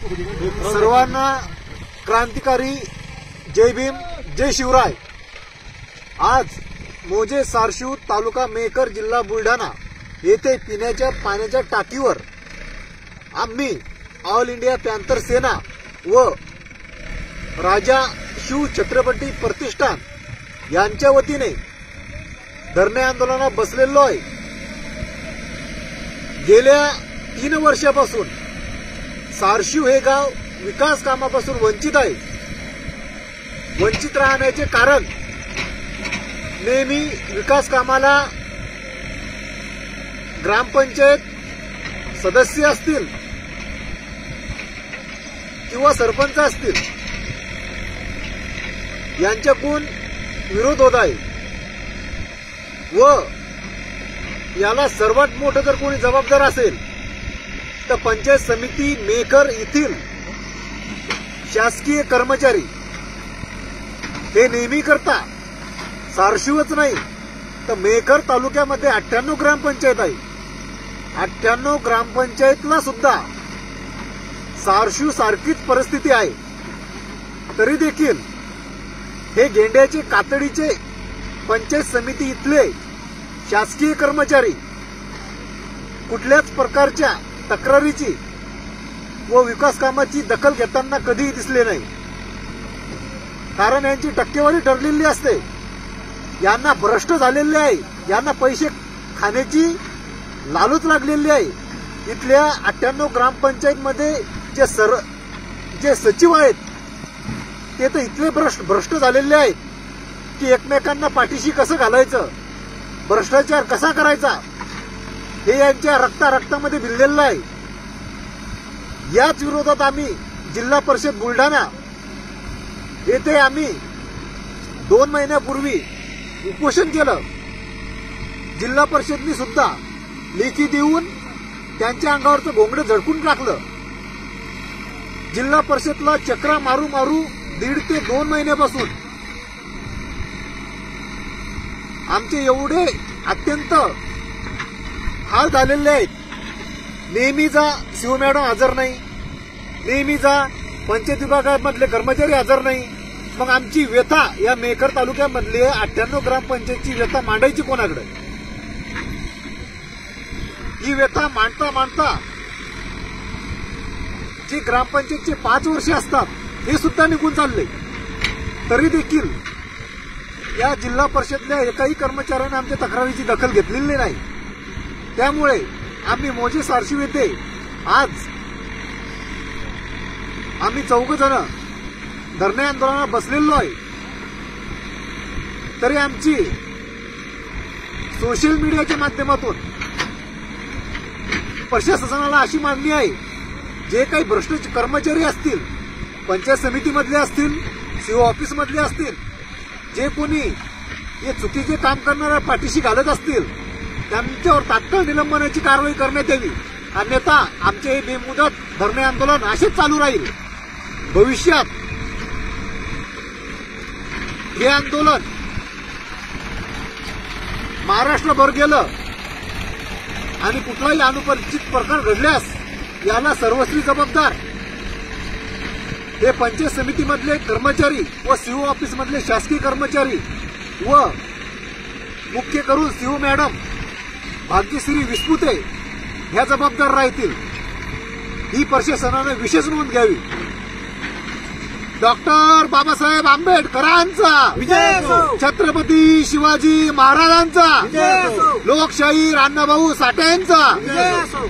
सर्वांना क्रांतिकारी जय भीम, जय शिवराय। आज मोजे सारशिव तालुका मेकर जिल्हा बुलढाणा येथे पिण्याच्या पाण्याच्या टाकीवर आम्ही ऑल इंडिया पॅंथर सेना व राजा शिव छत्रपती प्रतिष्ठान यांच्या वतीने धरणे आंदोलनात बसलेलो आहे। गेल्या 3 वर्षापासून सारशिव हे गाव विकास कामापासून वंचित आहे। वंचित राहण्याचे कारण नेहमी विकास कामाला ग्रामपंचायत सदस्य असतील किंवा सरपंच असतील यांच्याकडून विरोध होत आहे व याला सर्वात मोठं जर कोणी जबाबदार असेल तर पंचायत समिती मेकर येथील शासकीय कर्मचारी हे नेहमी करता सारशिवच नाही तर मेकर तालुक्यामध्ये 98 ग्रामपंचायत आहे। 98 ग्रामपंचायतला सुद्धा सारशिव सारखीच परिस्थिती आहे। तरी देखील हे गेंड्याचे कातडीचे पंचायत समिती इथले शासकीय कर्मचारी कुठल्याच प्रकारच्या तक्रारीची व विकास कामाची दखल घेताना कधीही दिसले नाही। कारण यांची टक्केवारी ठरलेली असते। यांना भ्रष्ट झालेले आहे, यांना पैसे खाण्याची लालूच लागलेली आहे। इथल्या 98 ग्रामपंचायतमध्ये जे सचिव आहेत ते तर इथले भ्रष्ट झालेले आहेत की एकमेकांना पाठीशी कसं घालायचं, भ्रष्टाचार कसा करायचा हे यांच्या रक्तामध्ये भिनलेलं आहे। याच विरोधात आम्ही जिल्हा परिषद बुलढाणा येथे आम्ही 2 महिन्यापूर्वी उपोषण केलं। जिल्हा परिषदनी सुद्धा लेखी देऊन त्यांच्या अंगावरचं घोंगडं झडकून टाकलं। जिल्हा परिषदला चक्रा मारू 1.5 ते 2 महिन्यापासून आमचे एवढे अत्यंत हाल झालेले आहेत। नेहमीचा शिव मॅडम हजर नाही, नेहमीचा पंचायत विभागामधले कर्मचारी हजर नाही। मग आमची व्यथा या मेकर तालुक्यामधली 98 ग्रामपंचायतची व्यथा मांडायची कोणाकडे? ही व्यथा मांडता जी ग्रामपंचायतचे 5 वर्ष असतात हे सुद्धा निघून चालले। तरी देखील या जिल्हा परिषदच्या एकाही कर्मचाऱ्याने आमच्या तक्रारीची दखल घेतलेली नाही। त्यामुळे आम्ही मोजे सारशिव येथे आज आम्ही 4 जण धरणे आंदोलनात बसलेलो आहे। तरी आमची सोशल मीडियाच्या माध्यमातून प्रशासनाला अशी मागणी आहे, जे काही भ्रष्ट कर्मचारी असतील, पंचायत समितीमधले असतील, सीओ ऑफिस मधले असतील, जे कोणी हे चुकीचे काम करणाऱ्या पाठीशी घालत असतील त्यांच्यावर तात्काळ निलंबनाची कारवाई करण्यात यावी। अन्यथा आमचे हे बेमुदत धरणे आंदोलन असेच चालू राहील। भविष्यात हे आंदोलन महाराष्ट्रभर गेलं आणि कुठलाही अनुचित प्रकार घडल्यास याला सर्वस्वी जबाबदार हे पंचायत समितीमधले कर्मचारी व सीओ ऑफिस मधले शासकीय कर्मचारी व मुख्य करून सीओ मॅडम भाग्यश्री विस्पुते ह्या जबाबदार राहतील। ही प्रशासनाने विशेष नोंद घ्यावी। डॉक्टर बाबासाहेब आंबेडकरांचा विजय असो, छत्रपती शिवाजी महाराजांचा विजय असो, लोकशाहीर अण्णाभाऊ साठे यांचा विजय असो।